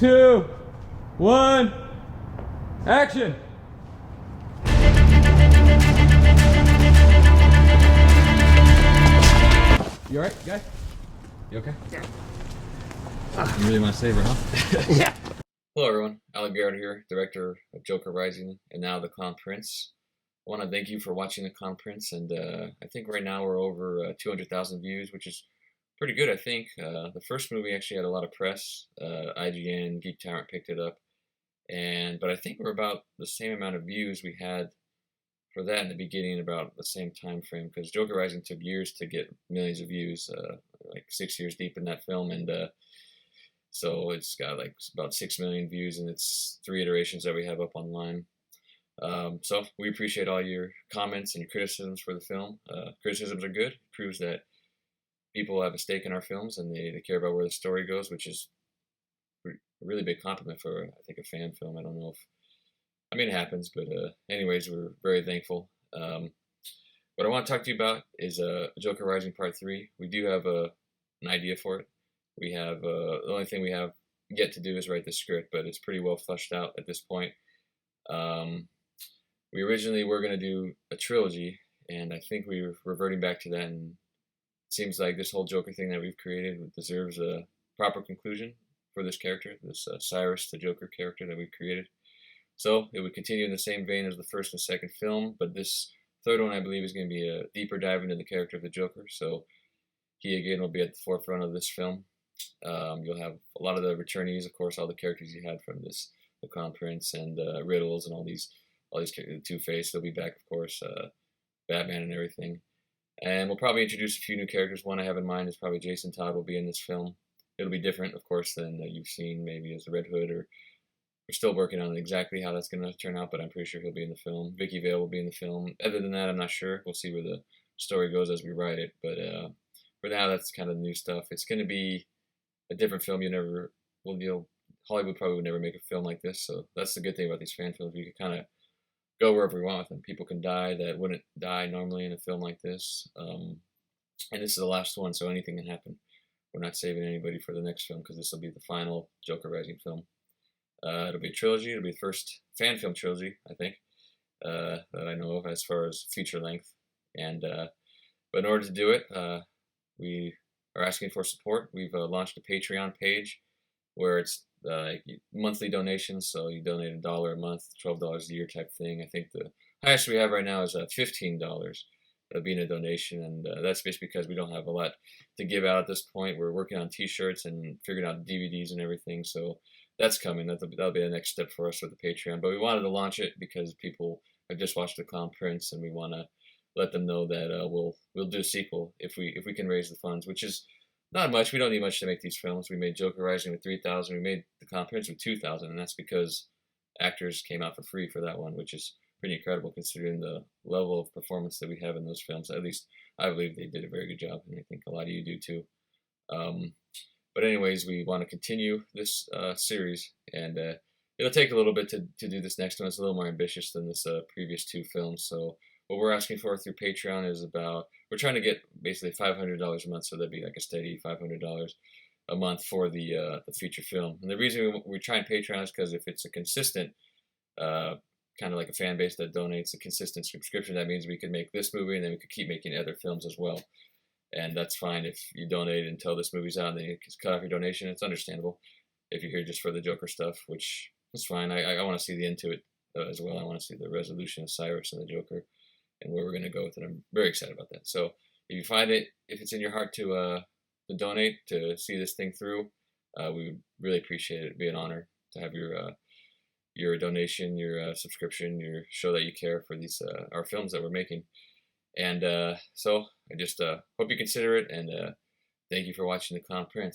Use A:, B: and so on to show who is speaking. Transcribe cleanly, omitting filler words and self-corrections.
A: 2, 1, action! You alright, guy? You okay?
B: Yeah.
A: You really want to save her, huh?
B: Yeah.
C: Hello everyone, Alec Garrett here, director of Joker Rising and now The Clown Prince. I want to thank you for watching The Clown Prince, and I think right now we're over 200,000 views, which is pretty good, I think. The first movie actually had a lot of press. IGN, Geek Tyrant picked it up, but I think we're about the same amount of views we had for that in the beginning, about the same time frame, because Joker Rising took years to get millions of views, like 6 years deep in that film, and so it's got like about 6 million views, and it's 3 iterations that we have up online. So we appreciate all your comments and your criticisms for the film. Criticisms are good. It proves that people have a stake in our films and they care about where the story goes, which is a really big compliment for, I think, a fan film. I don't know if, I mean, it happens, but anyways, we're very thankful. What I want to talk to you about is Joker Rising Part 3. We do have an idea for it. We have, the only thing we have yet to do is write the script, but it's pretty well fleshed out at this point. We originally were going to do a trilogy, and I think we're reverting back to that, and it seems like this whole Joker thing that we've created deserves a proper conclusion for this character, this Cyrus the Joker character that we've created. So it would continue in the same vein as the first and second film, but this third one, I believe, is going to be a deeper dive into the character of the Joker, so he again will be at the forefront of this film. You'll have a lot of the returnees, of course, all the characters you had from this, the Clown Prince and Riddles and all these Two-Face. They'll be back, of course, Batman and everything. And we'll probably introduce a few new characters. One I have in mind is probably Jason Todd will be in this film. It'll be different, of course, than you've seen maybe as the Red Hood, or we're still working on exactly how that's going to turn out, but I'm pretty sure he'll be in the film. Vicky Vale will be in the film. Other than that, I'm not sure. We'll see where the story goes as we write it, but for now, that's kind of new stuff. It's going to be a different film. Hollywood probably would never make a film like this, so that's the good thing about these fan films. We can kind of go wherever we want with them. People can die that wouldn't die normally in a film like this, and this is the last one, so anything can happen. We're not saving anybody for the next film, because this will be the final Joker Rising film. It'll be a trilogy. It'll be the first fan film trilogy, I think, that I know of as far as feature length. But in order to do it, we are asking for support. We've launched a Patreon page where it's monthly donations, so you donate $1 a month, $12 a year type thing. I think the highest we have right now is $15 being a donation, and that's just because we don't have a lot to give out at this point. We're working on T-shirts and figuring out DVDs and everything, so that's coming. That'll be the next step for us with the Patreon. But we wanted to launch it because people have just watched The Clown Prince, and we want to let them know that we'll do a sequel if we can raise the funds, which is not much. We don't need much to make these films. We made Joker Rising with $3,000. We made The Clown Prince with $2,000, and that's because actors came out for free for that one, which is pretty incredible considering the level of performance that we have in those films. At least I believe they did a very good job, and I think a lot of you do too. But anyways, we want to continue this series, and it'll take a little bit to do this next one. It's a little more ambitious than this previous 2 films, so what we're asking for through Patreon is we're trying to get basically $500 a month, so that'd be like a steady $500 a month for the feature film. And the reason we're trying Patreon is because if it's a consistent, kind of like a fan base that donates a consistent subscription, that means we could make this movie and then we could keep making other films as well. And that's fine if you donate until this movie's out and then you cut off your donation. It's understandable if you're here just for the Joker stuff, which is fine. I want to see the end to it as well. I want to see the resolution of Cyrus and the Joker and where we're going to go with it. I'm very excited about that. So if you find it, if it's in your heart to donate, to see this thing through, we would really appreciate it. It'd be an honor to have your donation, your subscription, show that you care for these our films that we're making. And so I just hope you consider it, and thank you for watching The Clown Prince.